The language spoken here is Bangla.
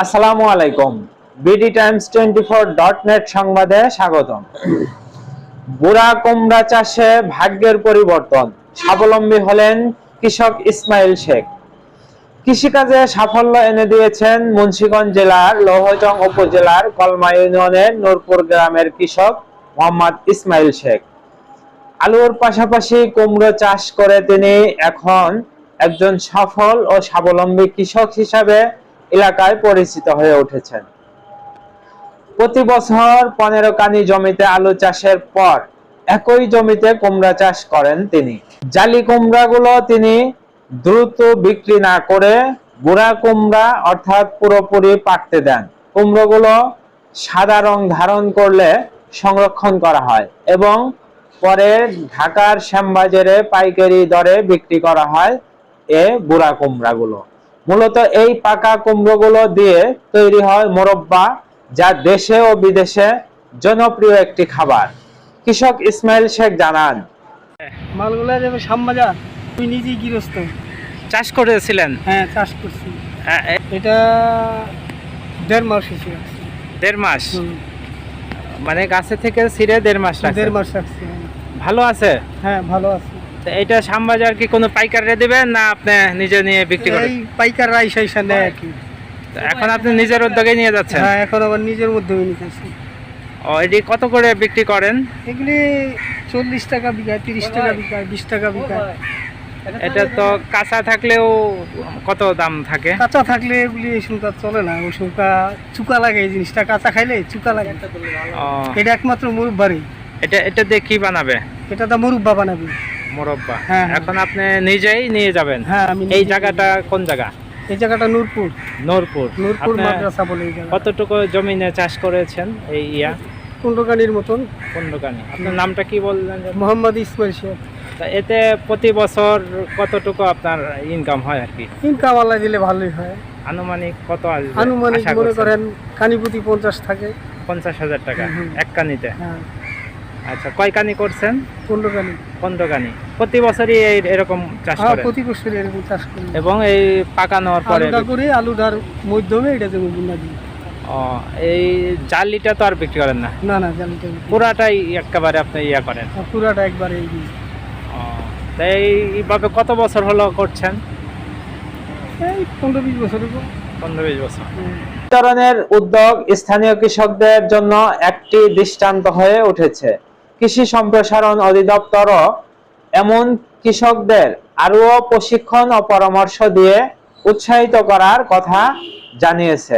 আসসালামু আলাইকুম। bdtimes24.net সংবাদে স্বাগতম। বুড়া কুমড়া চাষে ভাগ্যের পরিবর্তন, স্বাবলম্বী হলেন কৃষক ইসমাইল শেখ। কৃষিকাজে সাফল্য এনে দিয়েছেন মুন্সিগঞ্জ জেলার লৌহজং উপজেলার কলমা ইউনিয়নের নূরপুর গ্রামের কৃষক মোহাম্মদ ইসমাইল শেখ। আলুর পাশাপাশি কুমড়ো চাষ করে তিনি এখন একজন সফল ও স্বাবলম্বী কৃষক হিসাবে এলাকায় পরিচিত হয়ে উঠেছেন। প্রতি বছর 15 কানি জমিতে আলু চাষের পর একই জমিতে কুমড়া চাষ করেন তিনি। জালি কুমড়াগুলো তিনি দ্রুত বিক্রি না করে বুড়া কুমড়া অর্থাৎ পুরোপুরি পাকতে দেন। কুমড়োগুলো সাদা রং ধারণ করলে সংরক্ষণ করা হয় এবং পরে ঢাকার শ্যামবাজারে পাইকারি দরে বিক্রি করা হয় এ বুড়া কুমড়াগুলো। মূলত এই পাকা কুমড়োগুলো দিয়ে তৈরি হয় মোরব্বা, যা দেশে ও বিদেশে জনপ্রিয় একটি খাবার। কৃষক ইসমাইল শেখ জানান, মালগুলা যাবে শ্যামবাজার। তুই নিজেই গৃহস্থ চাষ করেছিলেন? হ্যাঁ, চাষ করছি। এটা 1.5 মাস হয়েছে। 1.5 মাস? মানে গাছে থেকে ছিঁড়ে 1.5 মাস রাখছেন? 1.5 মাস রাখছি। ভালো আছে? হ্যাঁ, ভালো আছে। এটা শ্যামবাজার কি কোনো পাইকাররে দিবেন না আপনি নিজে নিয়ে বিক্রি করেন? এই পাইকাররা এসে নেয় আর কি। এখন আপনি নিজের উদ্যোগে নিয়ে যাচ্ছেন? হ্যাঁ, এখন আবার নিজের মাধ্যমে নিতেছি। ও, এটি কত করে বিক্রি করেন? এগুলি 40 টাকা বিঘায়, 30 টাকা বিঘায়, 20 টাকা বিঘায়। এটা তো কাঁচা থাকলেও কত দাম থাকে? কাঁচা থাকলে এগুলি এই শুকা চলে না, ওই শুকা চুকা লাগে। এই জিনিসটা কাঁচা খাইলে চুকা লাগে। এটা একমাত্র মুরব্বারই। এটা দিয়ে কি বানাবে? এটা তো মুরব্বা বানাবে। মোরব্বা? হ্যাঁ। এখন আপনি নিজেই নিয়ে যাবেন? হ্যাঁ, আমি। এই জায়গাটা কোন জায়গা? এই জায়গাটা নূরপুর। নূরপুর মাদ্রাসা বলে এই জায়গা। কতটুকু জমিনে চাষ করেছেন? এই 15 কানির মতন। 15 কানি। আপনার নামটা কি বললেন? মোহাম্মদ ইসমাইল শেখ। এতে প্রতি বছর কতটুকু আপনার ইনকাম হয় আর কি? ইনকাম আল্লাহ দিলে ভালোই হয়। আনুমানিক কত আসবে? আনুমানিক মনে করেন কানি প্রতি 50 থাকে। 50,000 টাকা এক কানিতে? হ্যাঁ। আচ্ছা, কয় কানি করছেন? 15 কানি। 15 কানি। প্রতি বছরই এরকম চাষ হ্যাঁ, করেন? প্রতি বছর এরকম চাষ করি। এবং এই পাকানোর পরে আলুটা করে আলুটার মাধ্যমে এটা জমি বুনা দিই। ও, এই জালিটা তো আর বিক্রি করেন না? না না, জালিটা পুরাটাই একেবারে আপনি করেন? পুরাটা একবারে এই দিই। ও, তাই এইভাবে কত বছর হলো করছেন? এই 15-20 বছর। 15-20 বছর। ধরনের উদ্যোগ স্থানীয় কৃষকদের জন্য একটি দৃষ্টান্ত হয়ে উঠেছে। কৃষি সম্প্রসারণ অধিদপ্তরও এমন কৃষকদের আরও প্রশিক্ষণ ও পরামর্শ দিয়ে উৎসাহিত করার কথা জানিয়েছে।